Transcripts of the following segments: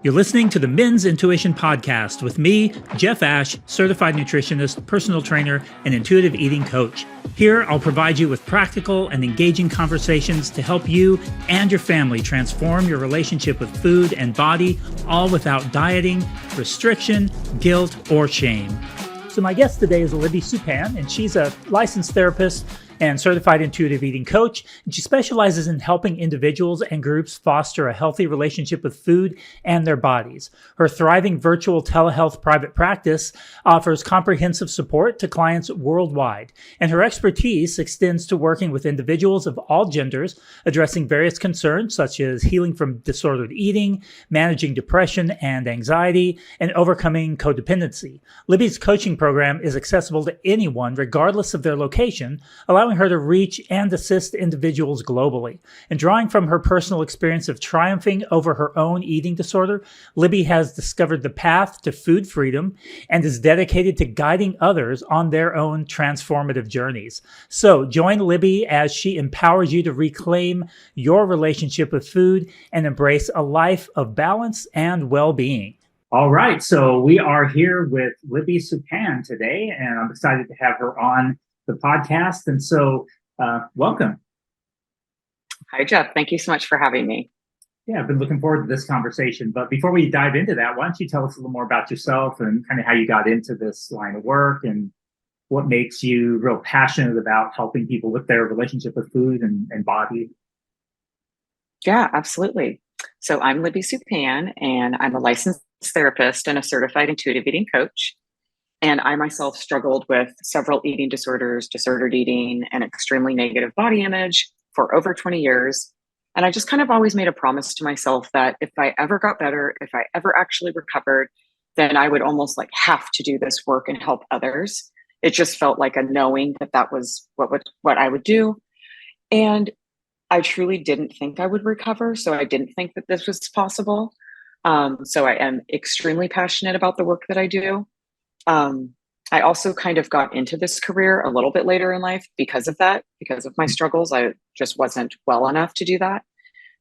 You're listening to the Men's Intuition Podcast with me, Jeff Ash, certified nutritionist, personal trainer, and intuitive eating coach. Here, I'll provide you with practical and engaging conversations to help you and your family transform your relationship with food and body, all without dieting, restriction, guilt, or shame. So my guest today is Libby Supan, and she's a licensed therapist and certified intuitive eating coach. And she specializes in helping individuals and groups foster a healthy relationship with food and their bodies. Her thriving virtual telehealth private practice offers comprehensive support to clients worldwide. And her expertise extends to working with individuals of all genders, addressing various concerns such as healing from disordered eating, managing depression and anxiety, and overcoming codependency. Libby's coaching program is accessible to anyone, regardless of their location, allowing her to reach and assist individuals globally. And drawing from her personal experience of triumphing over her own eating disorder, Libby has discovered the path to food freedom and is dedicated to guiding others on their own transformative journeys. So join Libby as she empowers you to reclaim your relationship with food and embrace a life of balance and well-being. All right, so we are here with Libby Supan today, and I'm excited to have her on the podcast. And so welcome. Hi, Jeff. Thank you so much for having me. Yeah, I've been looking forward to this conversation. But before we dive into that, why don't you tell us a little more about yourself and kind of how you got into this line of work and what makes you real passionate about helping people with their relationship with food and body? Yeah, absolutely. So I'm Libby Supan, and I'm a licensed therapist and a certified intuitive eating coach. And I myself struggled with several eating disorders, disordered eating, and extremely negative body image for over 20 years. And I just kind of always made a promise to myself that if I ever got better, if I ever actually recovered, then I would almost like have to do this work and help others. It just felt like a knowing that that was what I would do. And I truly didn't think I would recover. So I didn't think that this was possible. So I am extremely passionate about the work that I do. I also kind of got into this career a little bit later in life because of that, because of my struggles. I just wasn't well enough to do that.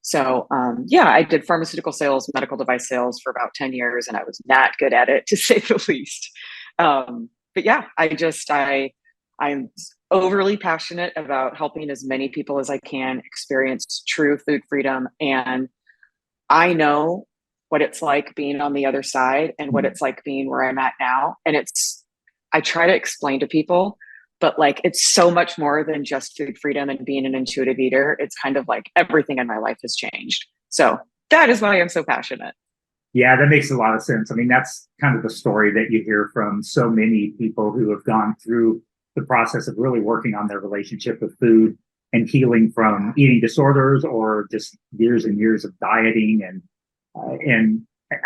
So, I did pharmaceutical sales, medical device sales for about 10 years, and I was not good at it, to say the least. But yeah, I'm overly passionate about helping as many people as I can experience true food freedom. And I know what it's like being on the other side and what it's like being where I'm at now. And I try to explain to people, but like, it's so much more than just food freedom and being an intuitive eater. It's kind of like everything in my life has changed. So that is why I'm so passionate. Yeah, that makes a lot of sense. I mean, that's kind of the story that you hear from so many people who have gone through the process of really working on their relationship with food and healing from eating disorders or just years and years of dieting. And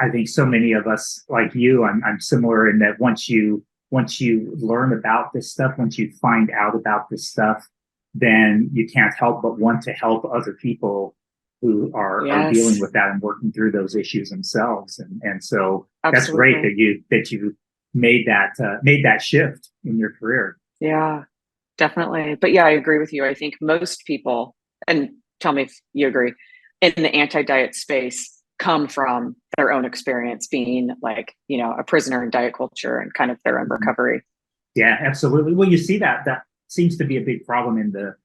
I think so many of us, like you, I'm similar in that once you learn about this stuff, once you find out about this stuff, then you can't help but want to help other people who are dealing with that and working through those issues themselves. And so That's great that you made that shift in your career. Yeah, definitely. But yeah, I agree with you. I think most people, and tell me if you agree, in the anti-diet space come from their own experience being like, a prisoner in diet culture and kind of their own recovery. Yeah, absolutely. Well, you see that seems to be a big problem in the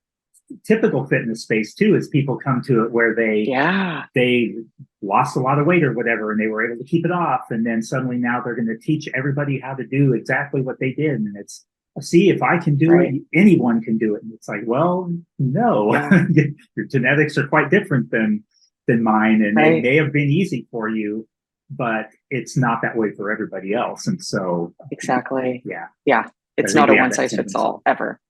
typical fitness space too, is people come to it where they lost a lot of weight or whatever, and they were able to keep it off. And then suddenly now they're going to teach everybody how to do exactly what they did. And it's, see, if I can do it, anyone can do it. And it's like, well, no, your genetics are quite different than mine, and it may have been easy for you, but it's not that way for everybody else. And so exactly, it's not a one size fits all ever.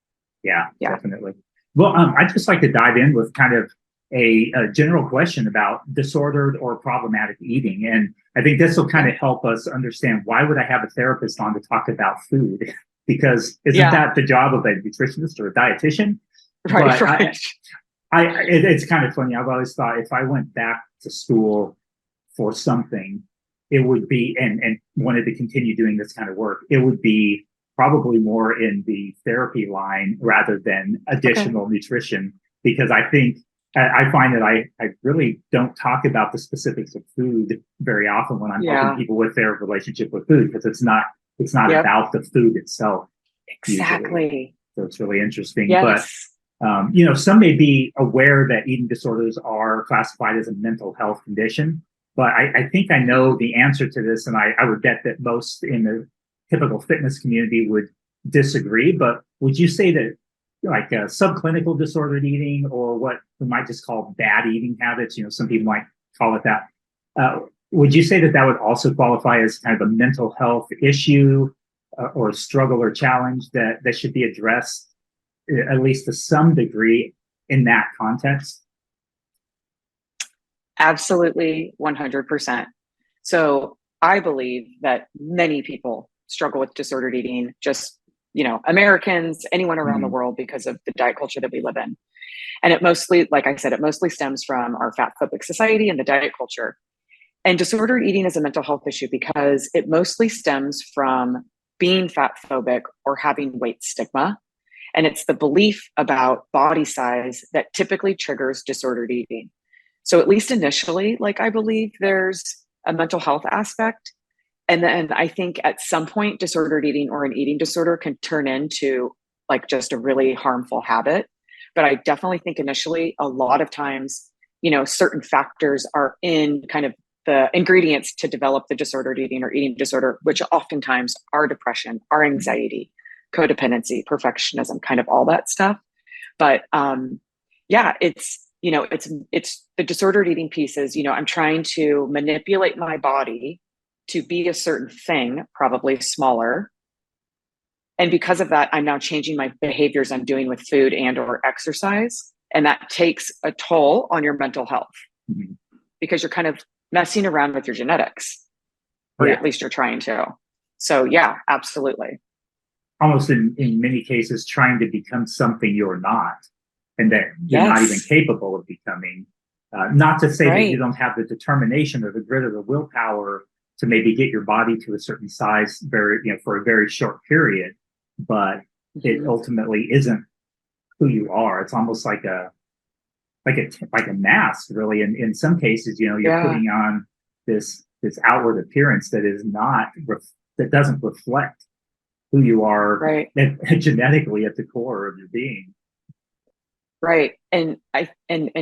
Yeah, definitely. Well, I'd just like to dive in with kind of a general question about disordered or problematic eating, and I think this will kind of help us understand why would I have a therapist on to talk about food, because isn't that the job of a nutritionist or a dietitian? Right. It's kind of funny. I've always thought if I went back to school for something, it would be, and wanted to continue doing this kind of work, it would be probably more in the therapy line rather than additional nutrition, because I think I find that I really don't talk about the specifics of food very often when I'm helping Yeah. people with their relationship with food, because it's not Yep. about the food itself usually. Exactly. So it's really interesting. But Yes. some may be aware that eating disorders are classified as a mental health condition, but I think I know the answer to this, and I would bet that most in the typical fitness community would disagree. But would you say that like subclinical disordered eating, or what we might just call bad eating habits, some people might call it that, would you say that that would also qualify as kind of a mental health issue or struggle or challenge that should be addressed at least to some degree in that context? Absolutely, 100%. So I believe that many people struggle with disordered eating, just, Americans, anyone around the Mm-hmm. world, because of the diet culture that we live in. And it mostly, like I said, it mostly stems from our fat phobic society and the diet culture. And disordered eating is a mental health issue because it mostly stems from being fat phobic or having weight stigma. And it's the belief about body size that typically triggers disordered eating. So at least initially, like I believe there's a mental health aspect. And then I think at some point, disordered eating or an eating disorder can turn into like just a really harmful habit. But I definitely think initially, a lot of times, certain factors are in kind of the ingredients to develop the disordered eating or eating disorder, which oftentimes are depression, are anxiety, codependency, perfectionism, kind of all that stuff. But yeah, it's the disordered eating pieces. I'm trying to manipulate my body to be a certain thing, probably smaller. And because of that, I'm now changing my behaviors I'm doing with food and or exercise. And that takes a toll on your mental health Mm-hmm. because you're kind of messing around with your genetics, or Yeah, at least you're trying to. So yeah, absolutely. almost in many cases trying to become something you're not, and that you're not even Yes. capable of becoming. Not to say that you Right. don't have the determination or the grit or the willpower to maybe get your body to a certain size for a very short period, but it Mm-hmm. ultimately isn't who you are. It's almost like a mask, really. In some cases, you're Yeah. putting on this outward appearance that is not that doesn't reflect who you are Right. genetically at the core of your being. Right. And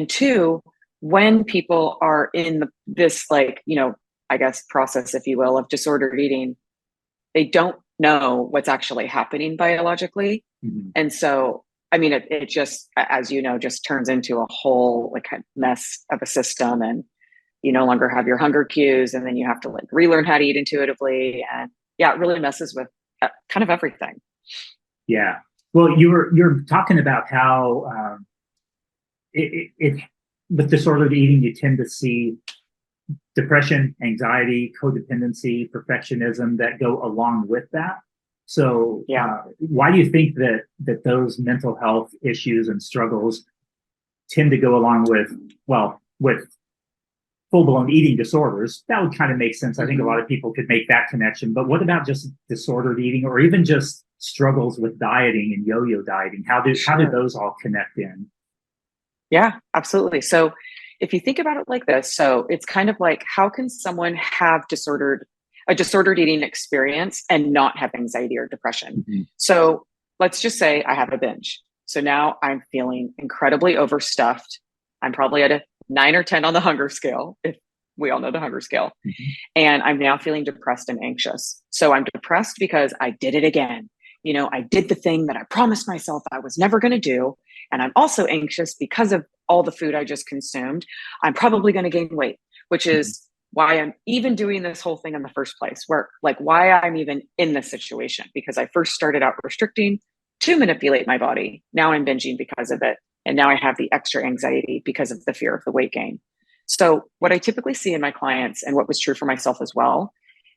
two, when people are in this, like, I guess process, if you will, of disordered eating, they don't know what's actually happening biologically. Mm-hmm. And so, I mean, it just, as you know, just turns into a whole like mess of a system, and you no longer have your hunger cues, and then you have to like relearn how to eat intuitively. And yeah, it really messes with kind of everything. Yeah. Well, you're talking about how it with disordered eating, you tend to see depression, anxiety, codependency, perfectionism that go along with that. So, Yeah. why do you think that those mental health issues and struggles tend to go along with full blown eating disorders? That would kind of make sense. I think a Mm-hmm. lot of people could make that connection. But what about just disordered eating, or even just struggles with dieting and yo-yo dieting? How do Sure. those all connect in? Yeah, absolutely. So if you think about it like this, so it's kind of like, how can someone have a disordered eating experience and not have anxiety or depression? Mm-hmm. So let's just say I have a binge. So now I'm feeling incredibly overstuffed. I'm probably at a 9 or 10 on the hunger scale, if we all know the hunger scale. Mm-hmm. And I'm now feeling depressed and anxious. So I'm depressed because I did it again. I did the thing that I promised myself I was never going to do. And I'm also anxious because of all the food I just consumed. I'm probably going to gain weight, which Mm-hmm. is why I'm even doing this whole thing in the first place, where like why I'm even in this situation, because I first started out restricting to manipulate my body. Now I'm binging because of it. And now I have the extra anxiety because of the fear of the weight gain. So, what I typically see in my clients, and what was true for myself as well,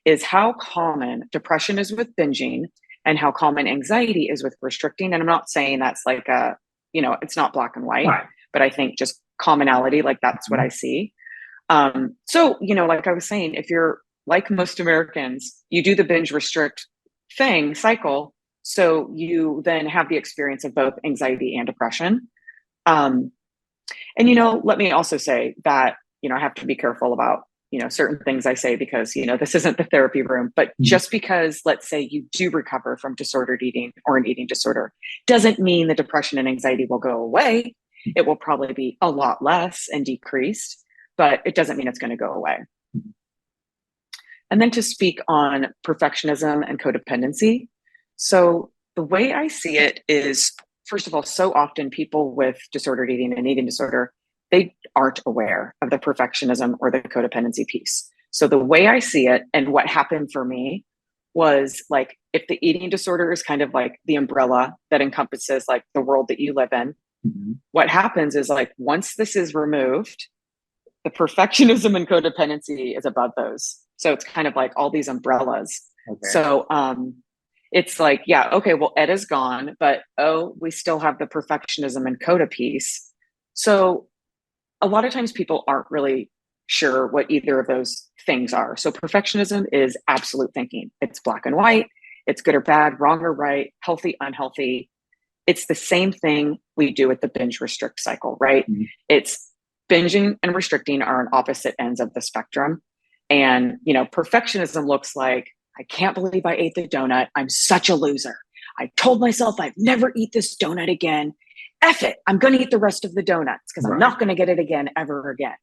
is how common depression is with binging and how common anxiety is with restricting. And I'm not saying that's like it's not black and white, Right. but I think just commonality, like that's what Mm-hmm. I see. So, like I was saying, if you're like most Americans, you do the binge restrict thing cycle. So you then have the experience of both anxiety and depression. Um, And, let me also say that, I have to be careful about, certain things I say because, this isn't the therapy room, but just because, let's say you do recover from disordered eating or an eating disorder doesn't mean the depression and anxiety will go away. It will probably be a lot less and decreased, but it doesn't mean it's going to go away. And then to speak on perfectionism and codependency. So the way I see it is, first of all, so often people with disordered eating and eating disorder, they aren't aware of the perfectionism or the codependency piece. So the way I see it and what happened for me was like, if the eating disorder is kind of like the umbrella that encompasses like the world that you live in, what happens is like, once this is removed, the perfectionism and codependency is above those. So it's kind of like all these umbrellas. Okay. So it's like, yeah, okay, well, Ed is gone, but we still have the perfectionism and coda piece. So a lot of times people aren't really sure what either of those things are. So perfectionism is absolute thinking. It's black and white. It's good or bad, wrong or right, healthy, unhealthy. It's the same thing we do with the binge restrict cycle, right? It's binging and restricting are on opposite ends of the spectrum. And, perfectionism looks like, I can't believe I ate the donut. I'm such a loser. I told myself I'd never eat this donut again. F it. I'm going to eat the rest of the donuts because I'm not going to get it again, ever again.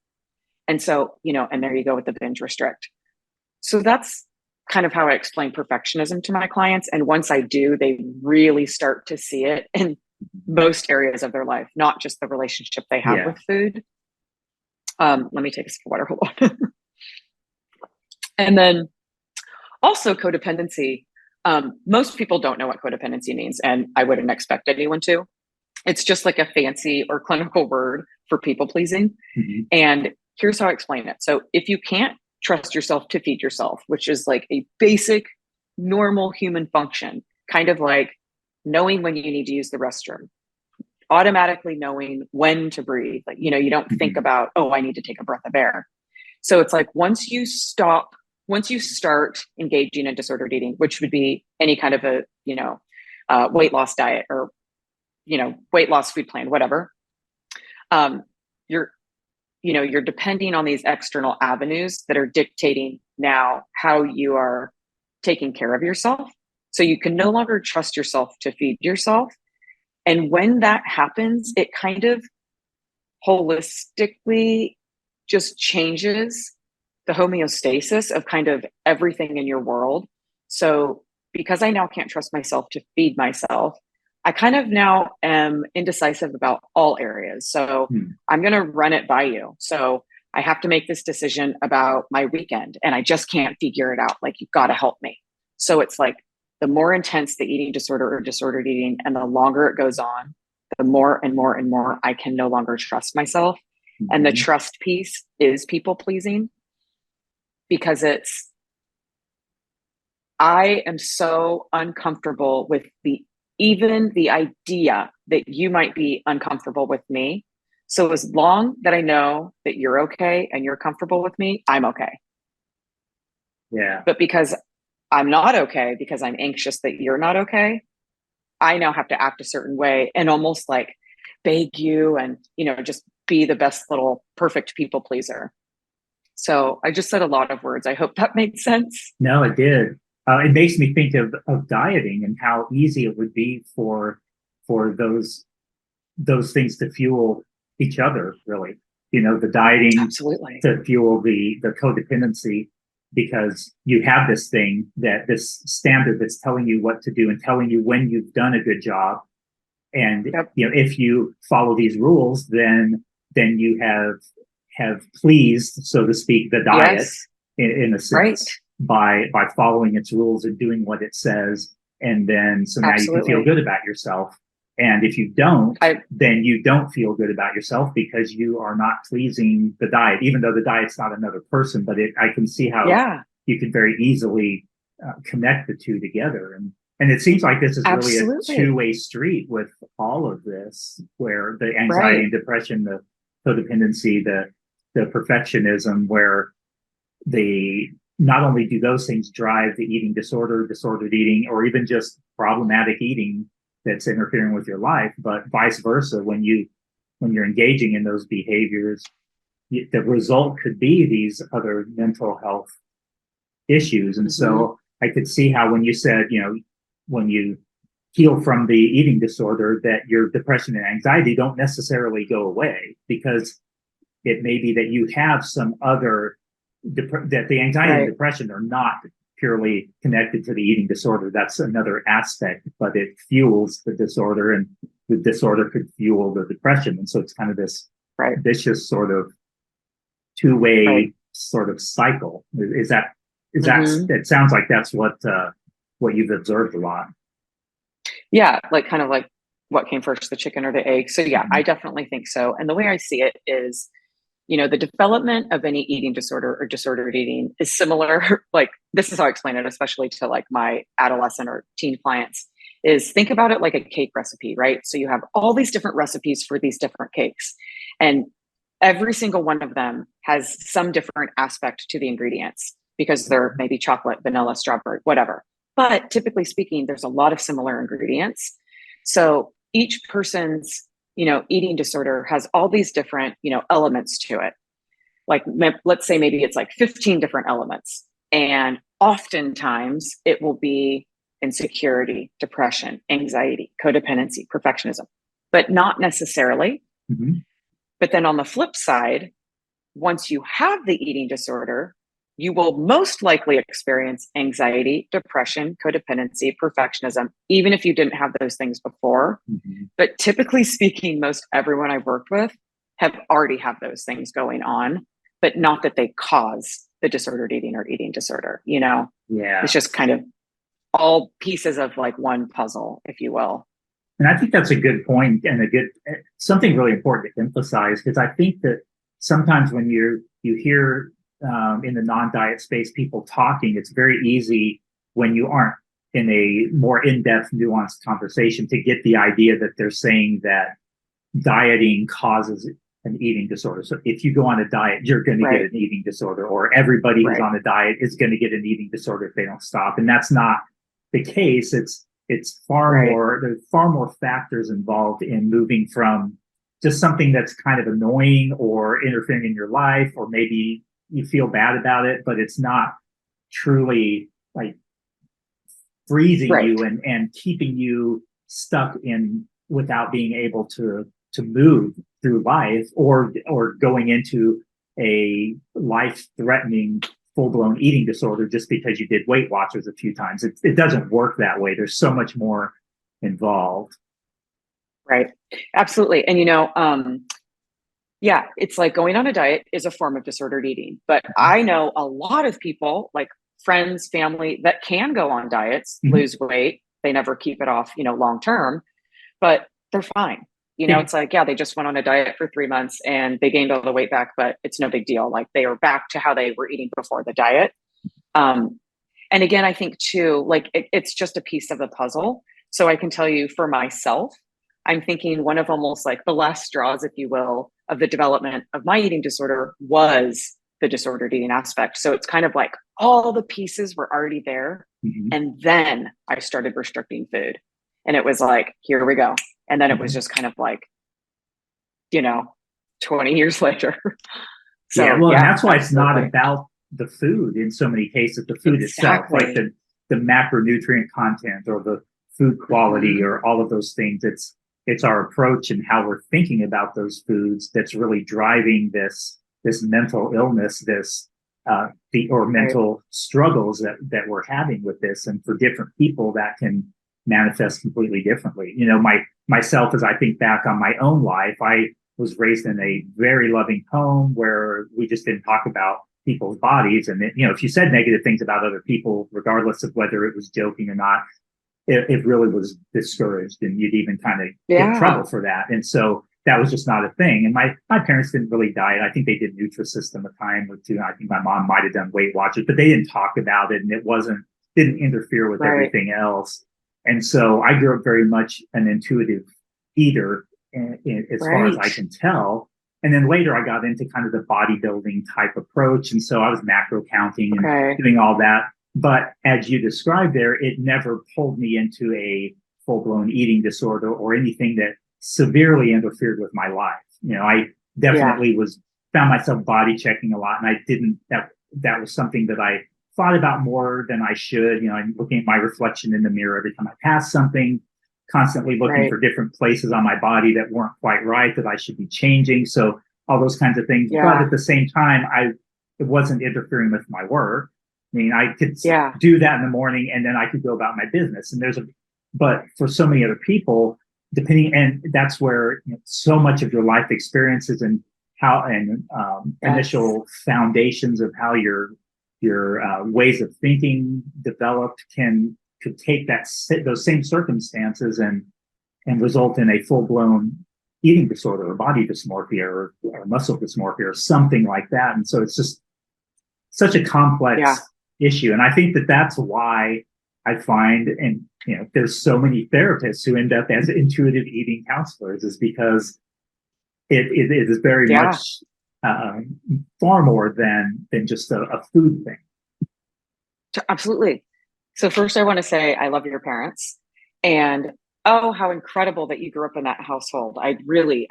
And so, and there you go with the binge restrict. So that's kind of how I explain perfectionism to my clients. And once I do, they really start to see it in most areas of their life, not just the relationship they have with food. Let me take a sip of water. Hold on. And then also codependency. Most people don't know what codependency means, and I wouldn't expect anyone to. It's just like a fancy or clinical word for people pleasing. And here's how I explain it. So if you can't trust yourself to feed yourself, which is like a basic, normal human function, kind of like knowing when you need to use the restroom, automatically knowing when to breathe. Like, you don't think about, I need to take a breath of air. So it's like, once you start engaging in disordered eating, which would be any kind of a, weight loss diet or, weight loss food plan, whatever, you're depending on these external avenues that are dictating now how you are taking care of yourself. So you can no longer trust yourself to feed yourself. And when that happens, it kind of holistically just changes the homeostasis of kind of everything in your world. So because I now can't trust myself to feed myself, I kind of now am indecisive about all areas. So I'm going to run it by you. So I have to make this decision about my weekend and I just can't figure it out. Like, you've got to help me. So it's like, the more intense the eating disorder or disordered eating and the longer it goes on, the more and more and more I can no longer trust myself. And the trust piece is people pleasing, because I am so uncomfortable with even the idea that you might be uncomfortable with me. So as long that I know that you're okay and you're comfortable with me, I'm okay. Yeah. But because I'm not okay, because I'm anxious that you're not okay, I now have to act a certain way and almost like beg you and, just be the best little perfect people pleaser. So I just said a lot of words. I hope that made sense. No, it did. It makes me think of dieting and how easy it would be for those things to fuel each other, really. The dieting Absolutely. to fuel the codependency, because you have this thing, this standard that's telling you what to do and telling you when you've done a good job. And if you follow these rules, then you have pleased, so to speak, the diet in a sense, by following its rules and doing what it says. And then so now you can feel good about yourself. And if you don't, then you don't feel good about yourself because you are not pleasing the diet, even though the diet's not another person. But I can see how you could very easily connect the two together. And it seems like this is really a two-way street with all of this, where the anxiety and depression, the codependency, the perfectionism, where not only do those things drive the eating disorder, disordered eating, or even just problematic eating that's interfering with your life, but vice versa. When you when you're engaging in those behaviors, the result could be these other mental health issues. And so I could see how when you said, when you heal from the eating disorder, that your depression and anxiety don't necessarily go away, because it may be that you have some other, that the anxiety and depression are not purely connected to the eating disorder. That's another aspect, but it fuels the disorder, and the disorder could fuel the depression. And so it's kind of this vicious sort of two-way sort of cycle. Is that it sounds like that's what you've observed a lot. Yeah, like kind of like what came first, the chicken or the egg. So yeah, I definitely think so. And the way I see it is, the development of any eating disorder or disordered eating is similar. Like, this is how I explain it, especially to like my adolescent or teen clients, is think about it like a cake recipe, right? So you have all these different recipes for these different cakes, and every single one of them has some different aspect to the ingredients, because they're maybe chocolate, vanilla, strawberry, whatever. But typically speaking, there's a lot of similar ingredients. So each person's eating disorder has all these different, elements to it. Like, let's say maybe it's like 15 different elements. And oftentimes it will be insecurity, depression, anxiety, codependency, perfectionism, but not necessarily. But then on the flip side, once you have the eating disorder, you will most likely experience anxiety, depression, codependency, perfectionism, even if you didn't have those things before. But typically speaking, most everyone I've worked with have already have those things going on, but not that they cause the disordered eating or eating disorder. Yeah. It's just kind of all pieces of like one puzzle, if you will. And I think that's a good point, and something really important to emphasize, because I think that sometimes when you hear in the non-diet space people talking, it's very easy when you aren't in a more in-depth, nuanced conversation to get the idea that they're saying that dieting causes an eating disorder. So if you go on a diet, you're going to get an eating disorder, or everybody who's on a diet is going to get an eating disorder if they don't stop. And that's not the case. It's far more, there's far more factors involved in moving from just something that's kind of annoying or interfering in your life, or maybe you feel bad about it, but it's not truly like freezing you and keeping you stuck in without being able to move through life, or going into a life-threatening full-blown eating disorder just because you did Weight Watchers a few times. It doesn't work that way. There's so much more involved. Right. Absolutely. And yeah, it's like going on a diet is a form of disordered eating. But I know a lot of people, like friends, family, that can go on diets, lose weight. They never keep it off, long term, but they're fine. It's like, yeah, they just went on a diet for 3 months and they gained all the weight back, but it's no big deal. Like, they are back to how they were eating before the diet. And again, I think too, like it's just a piece of the puzzle. So I can tell you for myself, I'm thinking one of almost like the last straws, if you will, of the development of my eating disorder was the disordered eating aspect. So it's kind of like all the pieces were already there. And then I started restricting food, and it was like, here we go. And then it was just kind of like, 20 years later. So and that's why it's not about the food in so many cases, the food itself, like the macronutrient content or the food quality or all of those things. It's our approach and how we're thinking about those foods that's really driving this mental illness, mental struggles that we're having with this. And for different people, that can manifest completely differently. Myself, as I think back on my own life, I was raised in a very loving home where we just didn't talk about people's bodies. And if you said negative things about other people, regardless of whether it was joking or not, it really was discouraged, and you'd even kind of get in trouble for that. And so that was just not a thing. And my parents didn't really diet. I think they did Nutrisystem a time or two. I think my mom might have done Weight Watchers, but they didn't talk about it, and it didn't interfere with everything else. And so I grew up very much an intuitive eater, as far as I can tell. And then later I got into kind of the bodybuilding type approach. And so I was macro counting and doing all that. But as you described there, it never pulled me into a full-blown eating disorder or anything that severely interfered with my life. I definitely found myself body checking a lot, and I didn't, that was something that I thought about more than I should. I'm looking at my reflection in the mirror every time I pass something, constantly looking for different places on my body that weren't quite right, that I should be changing. So all those kinds of things. But at the same time, it wasn't interfering with my work. I mean, I could do that in the morning, and then I could go about my business. And but for so many other people, and that's where so much of your life experiences and initial foundations of how your ways of thinking developed could take those same circumstances and result in a full-blown eating disorder or body dysmorphia or muscle dysmorphia or something like that. And so it's just such a complex issue. And I think that's why I find, and there's so many therapists who end up as intuitive eating counselors, is because it is very much far more than just a food thing. Absolutely. So first I want to say I love your parents, and how incredible that you grew up in that household. I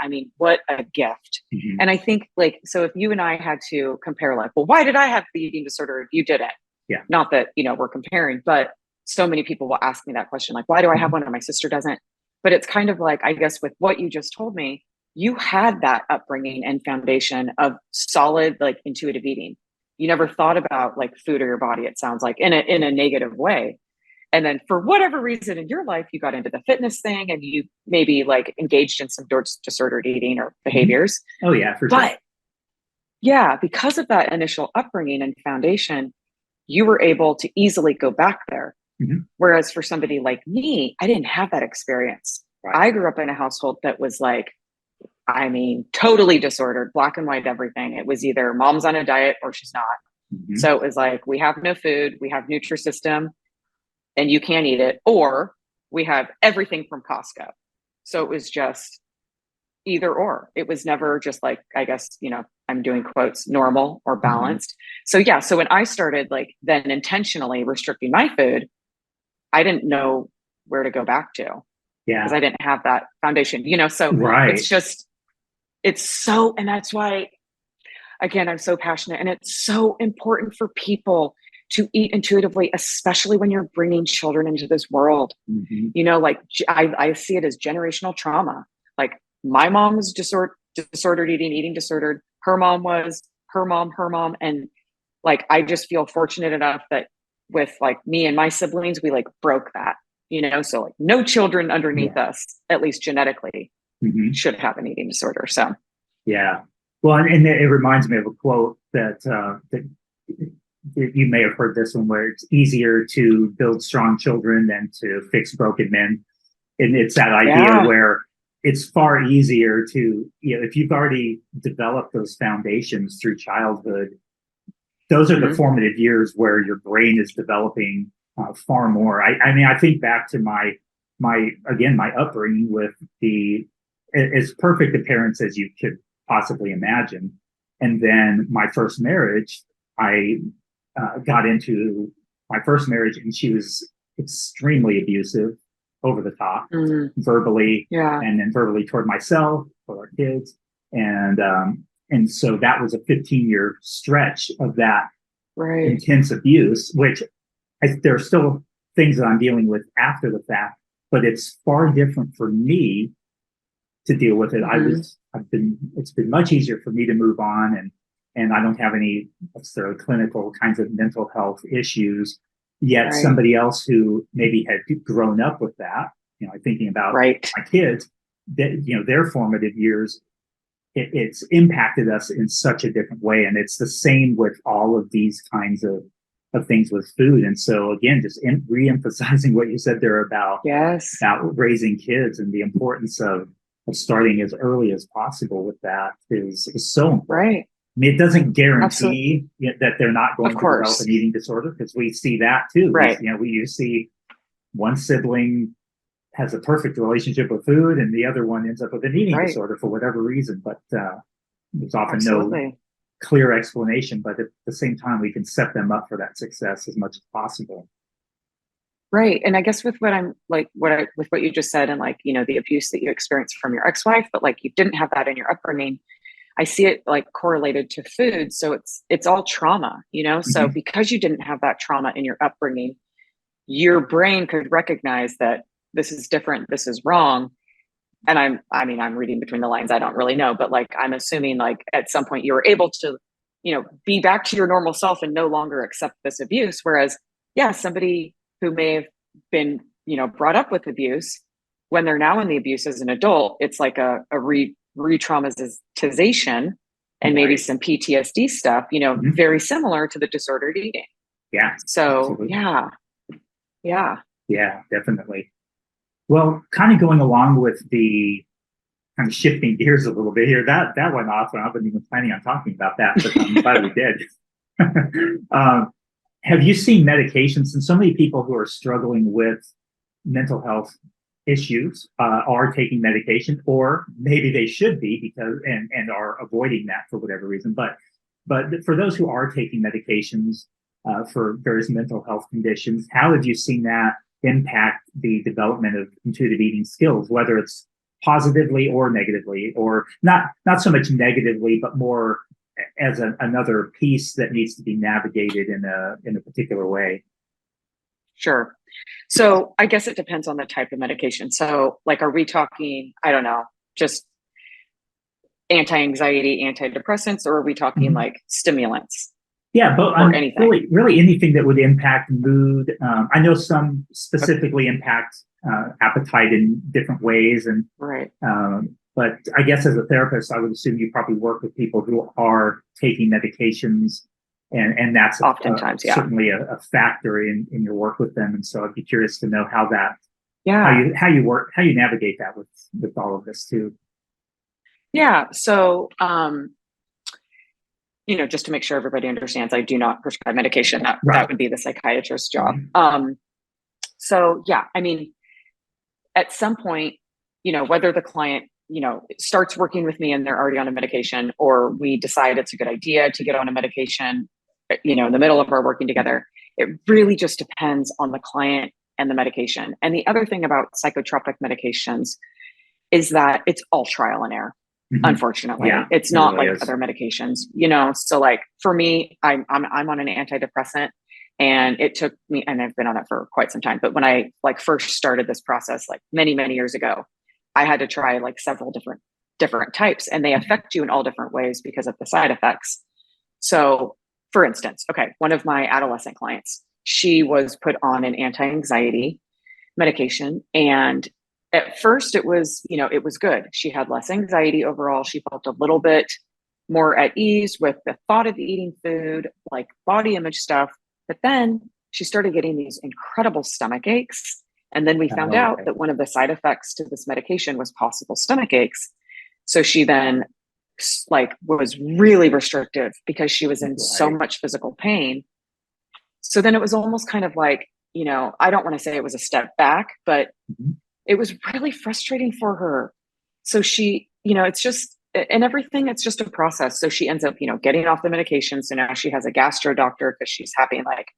mean, what a gift. Mm-hmm. And I think so if you and I had to compare, well, why did I have the eating disorder if you didn't? Yeah. Not that, we're comparing, but so many people will ask me that question, why do I have one and my sister doesn't? But it's kind of I guess with what you just told me, you had that upbringing and foundation of solid, intuitive eating. You never thought about food or your body, it sounds like, in a negative way. And then for whatever reason in your life, you got into the fitness thing and you maybe engaged in some disordered eating or behaviors. Oh yeah, for sure. But yeah, because of that initial upbringing and foundation, you were able to easily go back there. Mm-hmm. Whereas for somebody like me, I didn't have that experience. Right. I grew up in a household that was totally disordered, black and white, everything. It was either mom's on a diet or she's not. Mm-hmm. So it was we have no food, we have Nutrisystem, and you can't eat it, or we have everything from Costco. So it was just either or. It was never just I guess, I'm doing quotes, normal or balanced. Mm-hmm. So when I started then intentionally restricting my food, I didn't know where to go back to. Yeah. Because I didn't have that foundation, so it's so, and that's why, again, I'm so passionate, and it's so important for people to eat intuitively, especially when you're bringing children into this world. Mm-hmm. I see it as generational trauma. My mom was disordered eating disordered. Her mom was, her mom. And I just feel fortunate enough that with me and my siblings, we broke that, so no children underneath us, at least genetically, mm-hmm. should have an eating disorder. So, yeah. Well, and it reminds me of a quote that you may have heard this one, where it's easier to build strong children than to fix broken men. And it's that idea where it's far easier to, if you've already developed those foundations through childhood, those are mm-hmm. the formative years where your brain is developing far more. I think back to my upbringing with as perfect a parents as you could possibly imagine. And then my first marriage, I got into my first marriage, and she was extremely abusive, over the top, mm-hmm. verbally, and then verbally toward myself, for our kids. And so that was a 15-year stretch of that intense abuse, which there are still things that I'm dealing with after the fact, but it's far different for me to deal with it. Mm-hmm. It's been much easier for me to move on, and I don't have any necessarily clinical kinds of mental health issues. Yet somebody else who maybe had grown up with that, thinking about my kids, that, their formative years, it's impacted us in such a different way. And it's the same with all of these kinds of things with food. And so again, just re-emphasizing what you said there about raising kids and the importance of starting as early as possible with that is so important. Right. I mean, it doesn't guarantee that they're not going to develop an eating disorder, because we see that too. Right. You see one sibling has a perfect relationship with food, and the other one ends up with an eating disorder for whatever reason. But there's often no clear explanation. But at the same time, we can set them up for that success as much as possible. Right. And I guess with with what you just said and like, the abuse that you experienced from your ex-wife, but like you didn't have that in your upbringing. I see it like correlated to food. So it's all trauma, So Mhm. because you didn't have that trauma in your upbringing, your brain could recognize that this is different, this is wrong. And I'm reading between the lines. I don't really know, but like I'm assuming like at some point you were able to, be back to your normal self and no longer accept this abuse. Whereas, yeah, somebody who may have been, brought up with abuse, when they're now in the abuse as an adult, it's like a re-traumatization and maybe Right. some PTSD stuff, Mhm. very similar to the disordered eating. Yeah, So absolutely. yeah, Yeah, definitely. Well, kind of going along with the kind of shifting gears a little bit here, that went off, and I wasn't even planning on talking about that, but I'm glad we did. um, have you seen medications? And so many people who are struggling with mental health issues are taking medication, or maybe they should be because and are avoiding that for whatever reason. But for those who are taking medications for various mental health conditions, how have you seen that impact the development of intuitive eating skills, whether it's positively or negatively, or not so much negatively, but more as another piece that needs to be navigated in a particular way? sure. So I guess it depends on the type of medication. So like, are we talking, I don't know, just anti-anxiety, antidepressants, or are we talking Mhm. like stimulants Yeah, but or I'm anything? really anything that would impact mood. I know some specifically impact appetite in different ways, and Right. but I guess as a therapist, I would assume you probably work with people who are taking medications, and that's Oftentimes, yeah. certainly a factor in your work with them. And so I'd be curious to know Yeah. how you work, how you navigate that with all of this too. Yeah. So, just to make sure everybody understands, I do not prescribe medication. That Right. would be the psychiatrist's job. Mhm. So yeah, I mean, at some point, whether the client, starts working with me and they're already on a medication, or we decide it's a good idea to get on a medication, in the middle of our working together, it really just depends on the client and the medication. And the other thing about psychotropic medications is that it's all trial and error. Mhm. Unfortunately, Yeah, it's it not really like is. other medications, So like for me, I'm on an antidepressant, and it took me, and I've been on it for quite some time. But when I like first started this process, like many years ago, I had to try like several different types, and they affect you in all different ways because of the side effects. So, for instance, okay, one of my adolescent clients, she was put on an anti-anxiety medication, and at first it was good. She had less anxiety overall. She felt a little bit more at ease with the thought of eating food, like body image stuff. But then she started getting these incredible stomach aches. And then we found Oh, out okay. that one of the side effects to this medication was possible stomach aches. So she then like was really restrictive because she was in so Right. much physical pain. So then it was almost kind of like, I don't want to say it was a step back, but Mhm. it was really frustrating for her. So she, it's just, and everything, it's just a process. So she ends up, getting off the medication. So now she has a gastro doctor because she's having like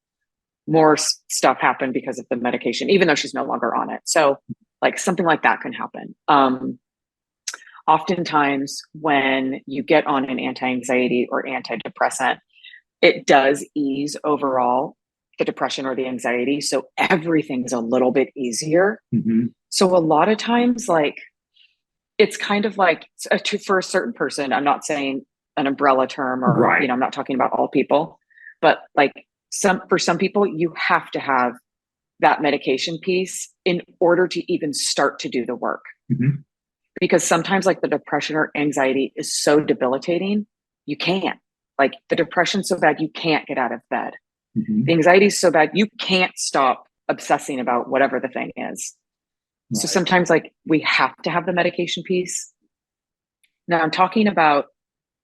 more stuff happen because of the medication, even though she's no longer on it. So like something like that can happen. Oftentimes when you get on an anti-anxiety or antidepressant, it does ease overall the depression or the anxiety. So everything's a little bit easier. Mhm. So a lot of times, like, it's kind of like for a certain person, I'm not saying an umbrella term, or, Right. I'm not talking about all people, but like for some people, you have to have that medication piece in order to even start to do the work. Mhm. Because sometimes like the depression or anxiety is so debilitating, you can't. Like the depression's so bad, you can't get out of bed. The Mhm. anxiety is so bad, you can't stop obsessing about whatever the thing is. So Right. sometimes like we have to have the medication piece. Now I'm talking about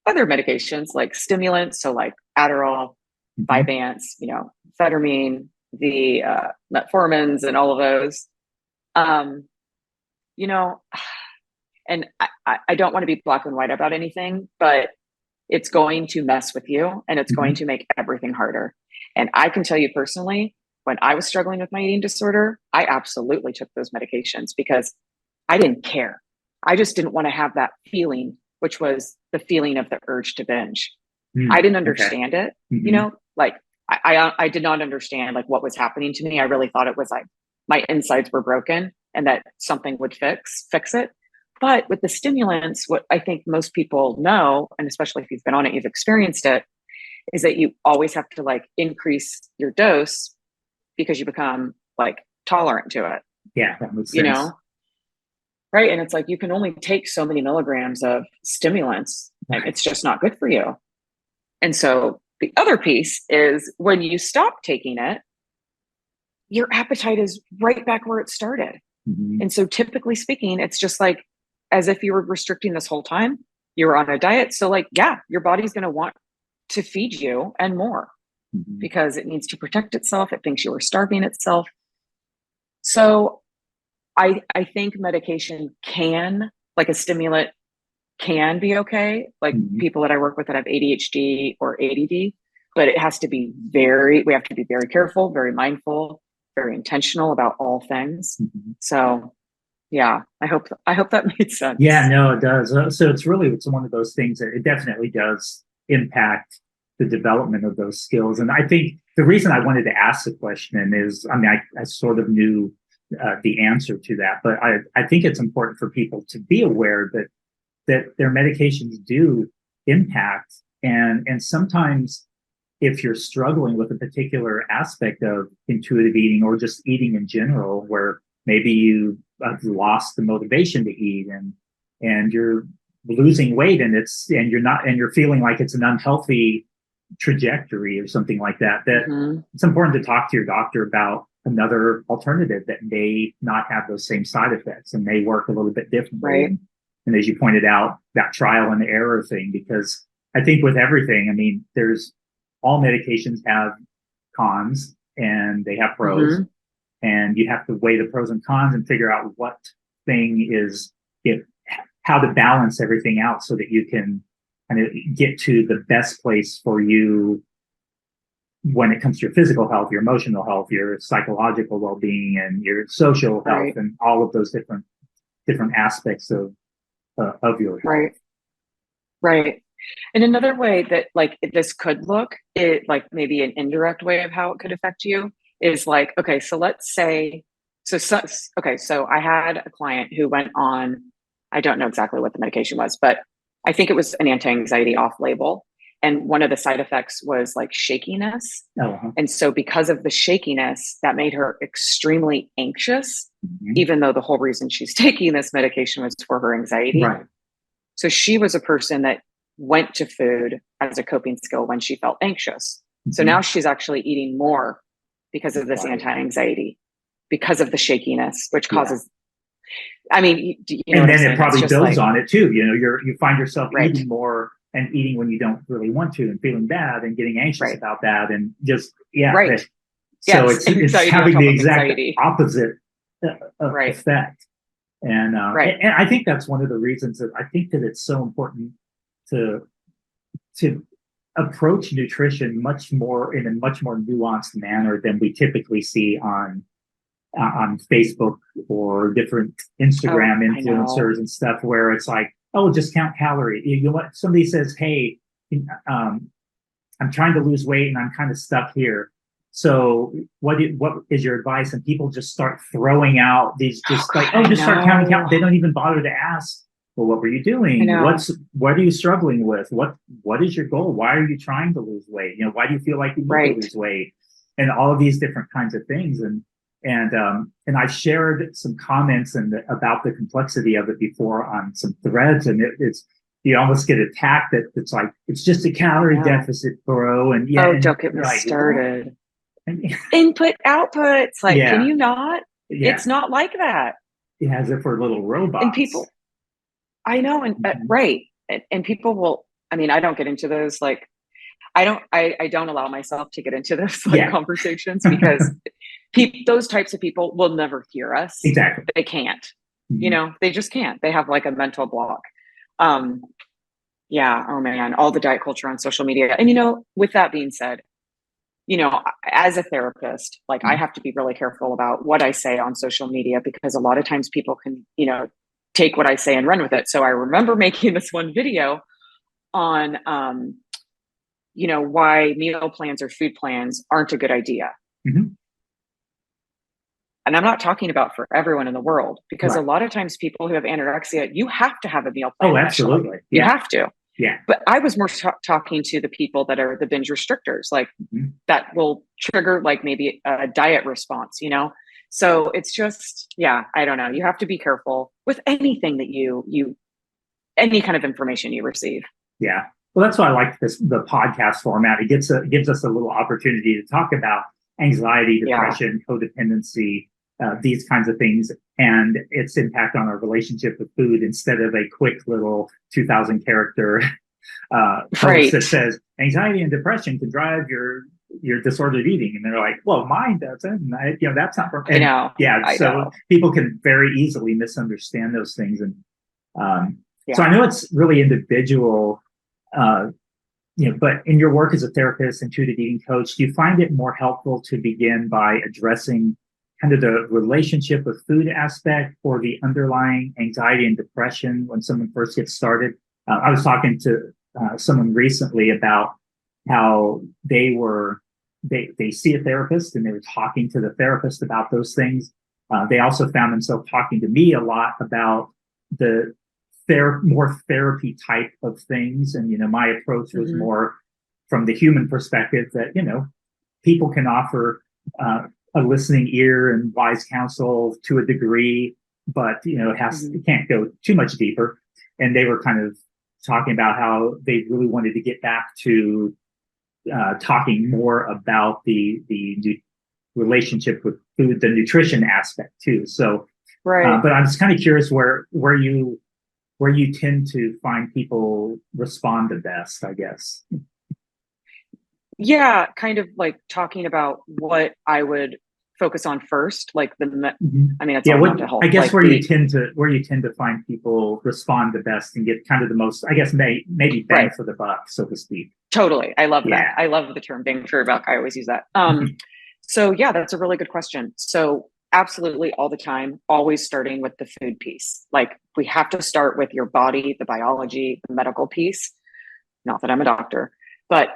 other medications like stimulants, so like Adderall, Mhm. Vyvanse, amphetamine, the metformins, and all of those. Um, you know, and I don't want to be black and white about anything, but it's going to mess with you and it's going Mhm. to make everything harder. And I can tell you personally, when I was struggling with my eating disorder, I absolutely took those medications because I didn't care. I just didn't want to have that feeling, which was the feeling of the urge to binge. I didn't understand it, you know, like I did not understand like what was happening to me. I really thought it was like my insides were broken and that something would fix it. But with the stimulants, what I think most people know, and especially if you've been on it, you've experienced it, is that you always have to like increase your dose because you become like tolerant to it. Yeah, that makes sense. You know? Right. And it's like you can only take so many milligrams of stimulants and it's just not good for you. And so the other piece is when you stop taking it, your appetite is right back where it started. And so typically speaking, it's just like as if you were restricting this whole time, you were on a diet. So like, yeah, your body's going to want to feed you and more because it needs to protect itself. It thinks you are starving itself. So I think medication can, like a stimulant can be okay. Like people that I work with that have ADHD or ADD, but it has to be we have to be very careful, very mindful, very intentional about all things. So yeah, I hope that made sense. Yeah, no, it does. So it's one of those things that it definitely does impact the development of those skills. And I think the reason I wanted to ask the question is, I mean, I sort of knew the answer to that, but I think it's important for people to be aware that their medications do impact. And sometimes if you're struggling with a particular aspect of intuitive eating or just eating in general, where maybe you have lost the motivation to eat and you're losing weight and you're feeling like it's an unhealthy trajectory or something like that, it's important to talk to your doctor about another alternative that may not have those same side effects and may work a little bit differently. Right. And as you pointed out, that trial and error thing, because I think with everything, I mean, all medications have cons and they have pros, and you have to weigh the pros and cons and figure out what thing is how to balance everything out so that you can kind of get to the best place for you when it comes to your physical health, your emotional health, your psychological well-being, and your social health, and all of those different aspects of your health. Right. And another way that like this could look, it like maybe an indirect way of how it could affect you is like, okay, so let's say, so I had a client who went on, I don't know exactly what the medication was, but I think it was an anti-anxiety off-label. And one of the side effects was like shakiness. And so because of the shakiness, that made her extremely anxious, even though the whole reason she's taking this medication was for her anxiety. Right. So she was a person that went to food as a coping skill when she felt anxious. So now she's actually eating more because of this anti-anxiety, because of the shakiness, which causes, I mean, you know, and then it probably builds on it too. You know, you find yourself eating more and eating when you don't really want to and feeling bad and getting anxious about that. And just, so it's having the exact opposite effect. And I think that's one of the reasons that I think that it's so important to approach nutrition in a much more nuanced manner than we typically see on Facebook or different Instagram influencers and stuff, where it's like, oh, just count calories. You know what? Somebody says, hey, I'm trying to lose weight and I'm kind of stuck here. So what is your advice? And people just start throwing out these just start counting calories. They don't even bother to ask, well, what were you doing? What are you struggling with? What is your goal? Why are you trying to lose weight? You know, why do you feel like you need to lose weight? And all of these different kinds of things. And I shared some comments about the complexity of it before on some threads, and it's you almost get attacked that it's like it's just a calorie deficit, bro. And don't get me started. Input output. It's like, can you not? It's not like that. Yeah, as if we're little robots. And people, I know, and and people will. I mean, I don't get into those like. I don't allow myself to get into those conversations because those types of people will never hear us. Exactly. They can't. You know, they just can't. They have like a mental block. Oh man, all the diet culture on social media. And you know, with that being said, as a therapist, like I have to be really careful about what I say on social media, because a lot of times people can, take what I say and run with it. So I remember making this one video on, why meal plans or food plans aren't a good idea. Mm-hmm. And I'm not talking about for everyone in the world, because Right. a lot of times people who have anorexia, you have to have a meal plan. Oh, absolutely. You Yeah. have to. Yeah. But I was more talking to the people that are the binge restrictors, like that will trigger like maybe a diet response, So it's just, I don't know. You have to be careful with anything that any kind of information you receive. Yeah. Well, that's why I like the podcast format. It gives us a little opportunity to talk about anxiety, depression, codependency, these kinds of things, and its impact on our relationship with food, instead of a quick little 2,000 character post that says anxiety and depression can drive your disordered eating, and they're like, well, mine doesn't. That's not. I know. Yeah. So people can very easily misunderstand those things, and so I know it's really individual. But in your work as a therapist, intuitive eating coach, do you find it more helpful to begin by addressing kind of the relationship with food aspect, or the underlying anxiety and depression when someone first gets started? I was talking to someone recently about how they see a therapist, and they were talking to the therapist about those things. They also found themselves talking to me a lot about the more therapy type of things. And, my approach was more from the human perspective, that, people can offer a listening ear and wise counsel to a degree, but, it can't go too much deeper. And they were kind of talking about how they really wanted to get back to talking more about the relationship with food, the nutrition aspect too. So, but I'm just kind of curious where you tend to find people respond the best, I guess. Yeah, kind of like talking about what I would focus on first, like I mean, it's all mental health. I guess where you tend to find people respond the best and get kind of the most, I guess, maybe bang for the buck, so to speak. Totally. I love that. I love the term bang for the buck. I always use that. So that's a really good question. So absolutely, all the time, always starting with the food piece. Like, we have to start with your body, the biology, the medical piece. Not that I'm a doctor, but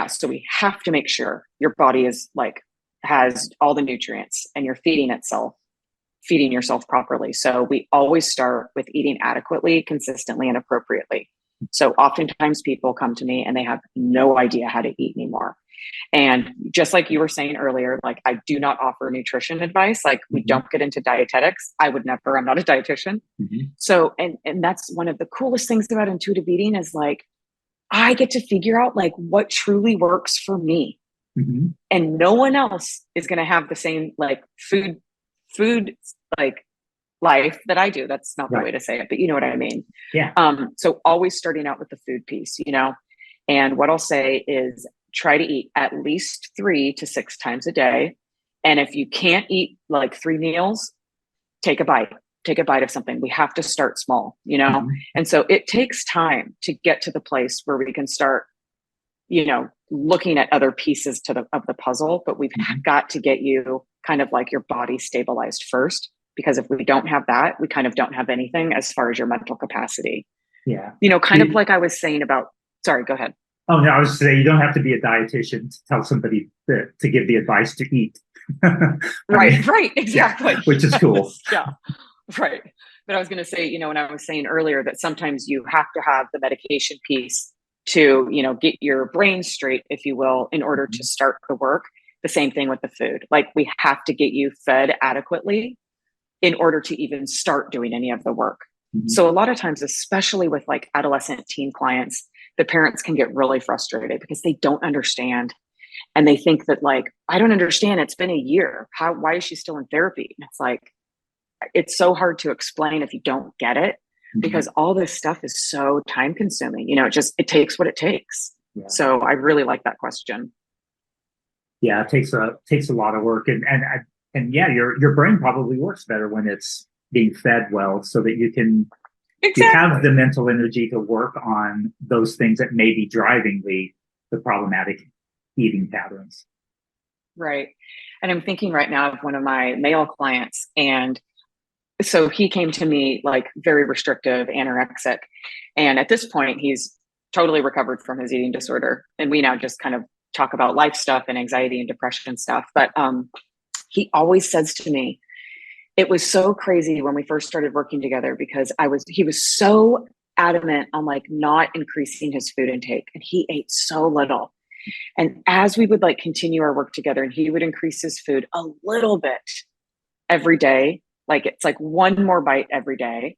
so we have to make sure your body is has all the nutrients, and you're feeding yourself properly. So we always start with eating adequately, consistently, and appropriately. So oftentimes people come to me and they have no idea how to eat anymore. And just like you were saying earlier, I do not offer nutrition advice. We don't get into dietetics. I would never. I'm not a dietitian. So, and that's one of the coolest things about intuitive eating is I get to figure out what truly works for me. And no one else is going to have the same food life that I do. That's not the way to say it, but you know what I mean? Yeah. So always starting out with the food piece, and what I'll say is try to eat at least 3 to 6 times a day. And if you can't eat 3 meals, take a bite of something. We have to start small, And so it takes time to get to the place where we can start, looking at other pieces of the puzzle, but we've got to get you kind of your body stabilized first, because if we don't have that, we kind of don't have anything as far as your mental capacity. Yeah. Kind of like I was saying about, sorry, go ahead. Oh, no, I was saying you don't have to be a dietitian to tell somebody to give the advice to eat. Right, exactly. Yeah, which is cool. Yeah, right. But I was going to say, when I was saying earlier that sometimes you have to have the medication piece to, get your brain straight, if you will, in order to start the work. The same thing with the food. We have to get you fed adequately in order to even start doing any of the work. So a lot of times, especially with adolescent teen clients, the parents can get really frustrated because they don't understand. And they think that I don't understand. It's been a year. Why is she still in therapy? And it's so hard to explain if you don't get it, because all this stuff is so time consuming. It takes what it takes. Yeah. So I really like that question. Yeah, it takes a lot of work, and yeah, your brain probably works better when it's being fed well, so that you have the mental energy to work on those things that may be driving the problematic eating patterns. Right. And I'm thinking right now of one of my male clients. And so he came to me like very restrictive, anorexic. And at this point, he's totally recovered from his eating disorder. And we now just kind of talk about life stuff and anxiety and depression stuff. But he always says to me, it was so crazy when we first started working together because he was so adamant on like not increasing his food intake, and he ate so little. And as we would like continue our work together and he would increase his food a little bit every day, like it's like one more bite every day,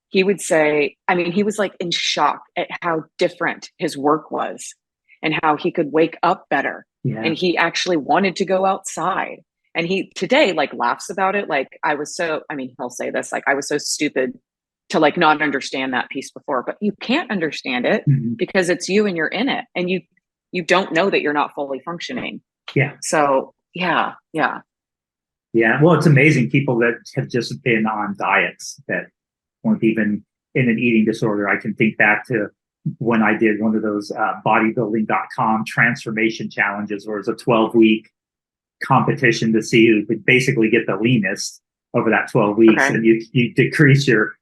he would say, I mean, he was like in shock at how different his work was and how he could wake up better. Yeah. And he actually wanted to go outside. And he today like laughs about it. Like he'll say this, like, I was so stupid to like not understand that piece before, but you can't understand it because it's you and you're in it. And you don't know that you're not fully functioning. Yeah. So yeah. Well, it's amazing people that have just been on diets that weren't even in an eating disorder. I can think back to when I did one of those bodybuilding.com transformation challenges where it was a 12-week competition to see who could basically get the leanest over that 12 weeks. Okay. And you decrease your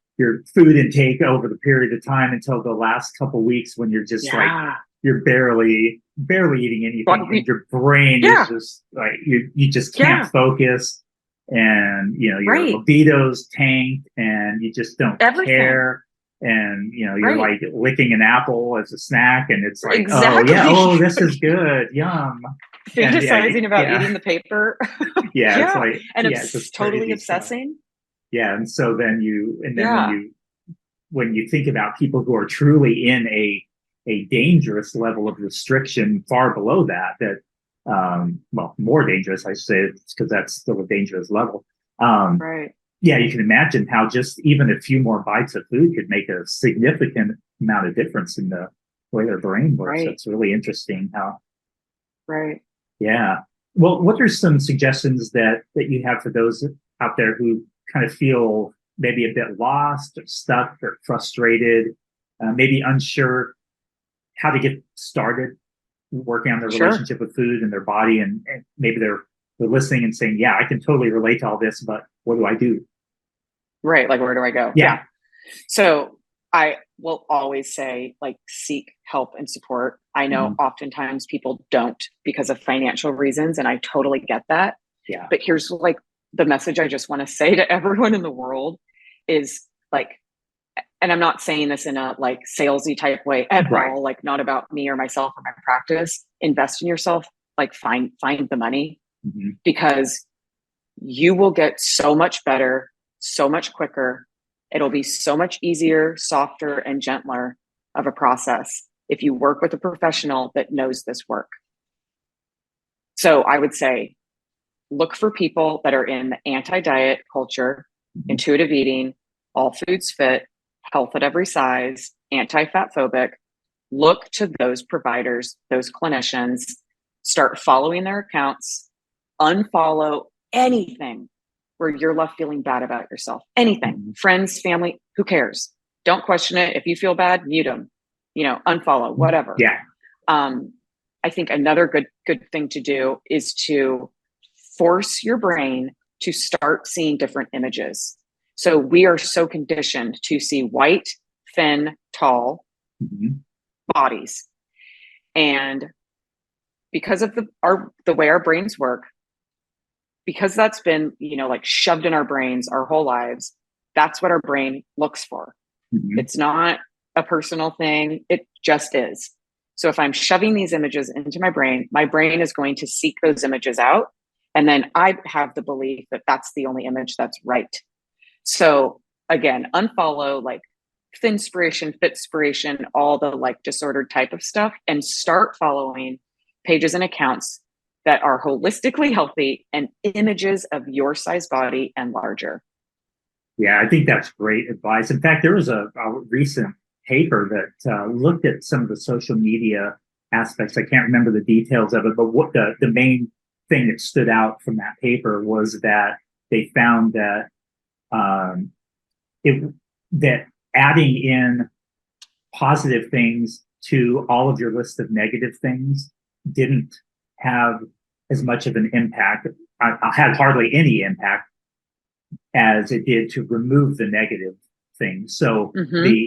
food intake over the period of time until the last couple weeks when you're just like, you're barely eating anything. And your brain is just like, you just can't focus. And, your libido's tanked and you just don't care. And, you're like licking an apple as a snack and it's like, this is good. Yum. Fantasizing about eating the paper. It's like, and it's totally obsessing. Stuff. Yeah. And so then when you think about people who are truly in a dangerous level of restriction far below that more dangerous, I say, because that's still a dangerous level. Yeah, you can imagine how just even a few more bites of food could make a significant amount of difference in the way their brain works. It's really interesting how. Right. Yeah. Well, what are some suggestions that you have for those out there who kind of feel maybe a bit lost or stuck or frustrated, maybe unsure how to get started working on their relationship with food and their body, and maybe they're listening and saying, yeah, I can totally relate to all this, but what do I do? Right. Like, where do I go? Yeah. So I will always say, like, seek help and support. I know oftentimes people don't because of financial reasons, and I totally get that. Yeah. But here's like the message I just want to say to everyone in the world is like, and I'm not saying this in a like salesy type way at all, like not about me or myself or my practice. Invest in yourself, like find the money because you will get so much better, so much quicker. It'll be so much easier, softer, and gentler of a process if you work with a professional that knows this work. So I would say, look for people that are in the anti-diet culture, intuitive eating, all foods fit, health at every size, anti-fat phobic. Look to those providers, those clinicians, start following their accounts, unfollow anything where you're left feeling bad about yourself. Anything, friends, family, who cares? Don't question it. If you feel bad, mute them, unfollow, whatever. Yeah. I think another good thing to do is to force your brain to start seeing different images. So we are so conditioned to see white, thin, tall bodies. And because of the way our brains work, because that's been, like shoved in our brains our whole lives, that's what our brain looks for. It's not a personal thing. It just is. So if I'm shoving these images into my brain is going to seek those images out. And then I have the belief that that's the only image that's right. So again, unfollow like thinspiration, fitspiration, all the like disordered type of stuff, and start following pages and accounts that are holistically healthy and images of your size body and larger. Yeah, I think that's great advice. In fact, there was a recent paper that looked at some of the social media aspects. I can't remember the details of it, but what the main thing that stood out from that paper was that they found that that adding in positive things to all of your list of negative things didn't have as much of an impact, had hardly any impact as it did to remove the negative things. So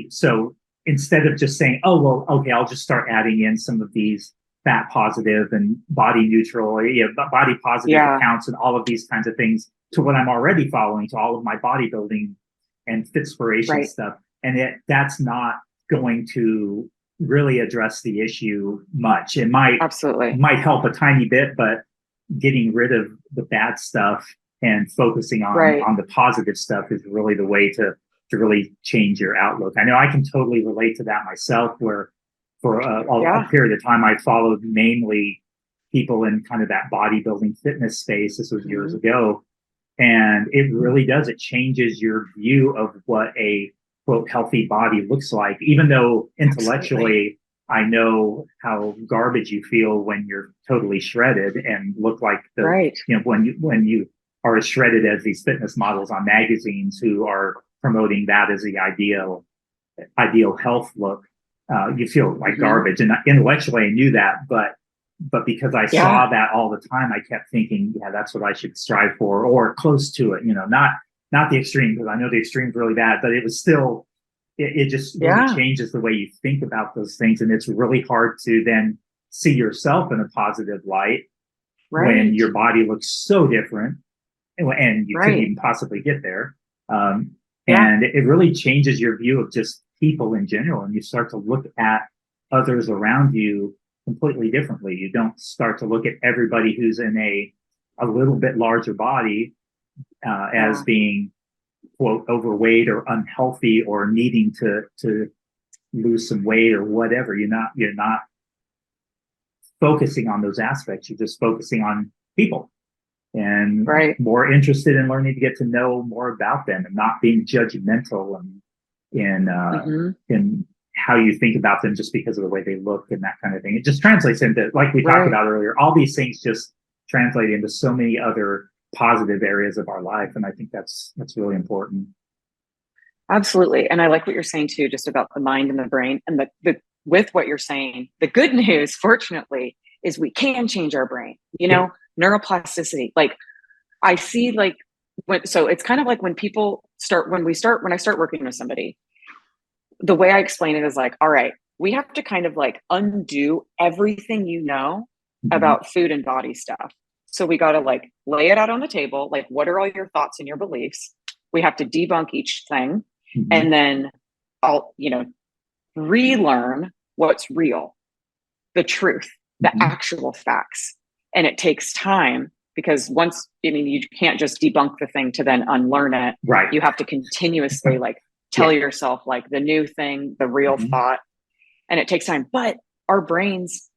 so instead of just saying, oh, well, okay, I'll just start adding in some of these fat positive and body neutral, body positive accounts and all of these kinds of things to what I'm already following, to all of my bodybuilding and Fitspiration stuff. And that's not going to really address the issue much. It might help a tiny bit, but getting rid of the bad stuff and focusing on the positive stuff is really the way to really change your outlook. I know I can totally relate to that myself, where for a period of time I followed mainly people in kind of that bodybuilding fitness space. This was years ago. And it really does. It changes your view of what a quote healthy body looks like, even though intellectually I know how garbage you feel when you're totally shredded and look like when you are as shredded as these fitness models on magazines who are promoting that as the ideal health look. You feel like garbage. And intellectually I knew that, but because I saw that all the time, I kept thinking, that's what I should strive for, or close to it, not the extreme, because I know the extreme is really bad, but it was still, it just really changes the way you think about those things. And it's really hard to then see yourself in a positive light when your body looks so different and you couldn't even possibly get there. And it really changes your view of just people in general. And you start to look at others around you completely differently. You don't start to look at everybody who's in a little bit larger body as being quote overweight or unhealthy or needing to lose some weight or whatever. You're not focusing on those aspects. You're just focusing on people and more interested in learning to get to know more about them and not being judgmental and in how you think about them just because of the way they look and that kind of thing. It just translates into, like we talked about earlier, all these things just translate into so many other positive areas of our life. And I think that's really important. Absolutely. And I like what you're saying too, just about the mind and the brain. And the with what you're saying, the good news, fortunately, is we can change our brain, neuroplasticity. Like I see so it's kind of like when I start working with somebody, the way I explain it is like, all right, we have to kind of like undo everything about food and body stuff. So we got to like lay it out on the table. Like, what are all your thoughts and your beliefs? We have to debunk each thing and then relearn what's real, the truth, the actual facts. And it takes time because you can't just debunk the thing to then unlearn it. Right. You have to continuously tell yourself the new thing, the real thought, and it takes time, but our brains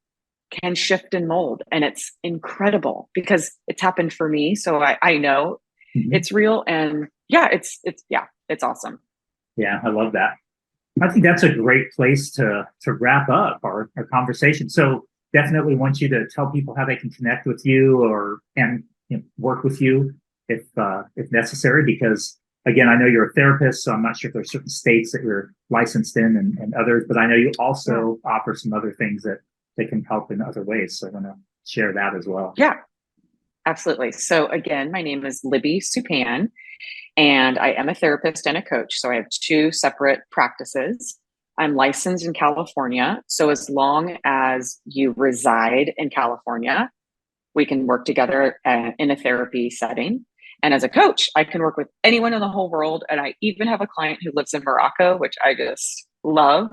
can shift and mold. And it's incredible because it's happened for me. So I know it's real and it's awesome. Yeah. I love that. I think that's a great place to wrap up our conversation. So definitely want you to tell people how they can connect with you and work with you if necessary, because again, I know you're a therapist, so I'm not sure if there's certain states that you're licensed in and others, but I know you also offer some other things that can help in other ways. So I want to share that as well. Yeah, absolutely. So again, my name is Libby Supan, and I am a therapist and a coach. So I have two separate practices. I'm licensed in California. So as long as you reside in California, we can work together in a therapy setting. And as a coach, I can work with anyone in the whole world. And I even have a client who lives in Morocco, which I just love.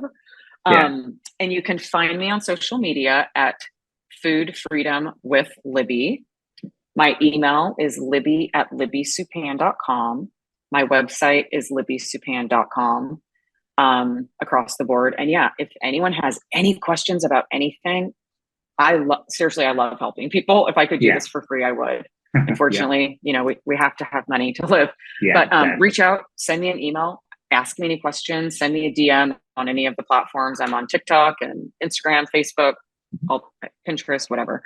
And you can find me on social media at Food Freedom with Libby. My email is libby@libbysupan.com. My website is libbysupan.com across the board. And if anyone has any questions about anything, seriously, I love helping people. If I could do this for free, I would. Unfortunately, we have to have money to live. But reach out, send me an email, ask me any questions, send me a DM on any of the platforms. I'm on TikTok and Instagram, Facebook, Pinterest, whatever.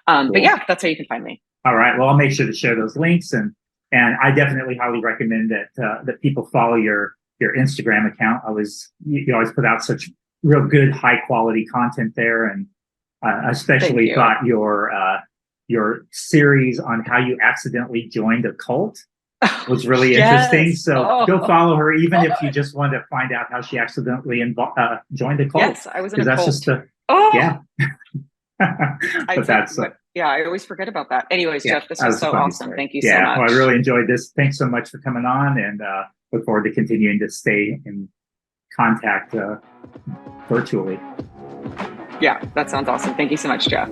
Cool. But that's how you can find me. All right. Well, I'll make sure to share those links, and I definitely highly recommend that people follow your Instagram account. You always put out such real good, high quality content there, and I especially thought your your series on how you accidentally joined a cult was really interesting. So go follow her, even if you just want to find out how she accidentally joined a cult. Yes, I was in a that's cult. Just a, yeah. I always forget about that. Anyways, Jeff, this was so awesome. Thank you so much. Well, I really enjoyed this. Thanks so much for coming on, and look forward to continuing to stay in contact virtually. Yeah, that sounds awesome. Thank you so much, Jeff.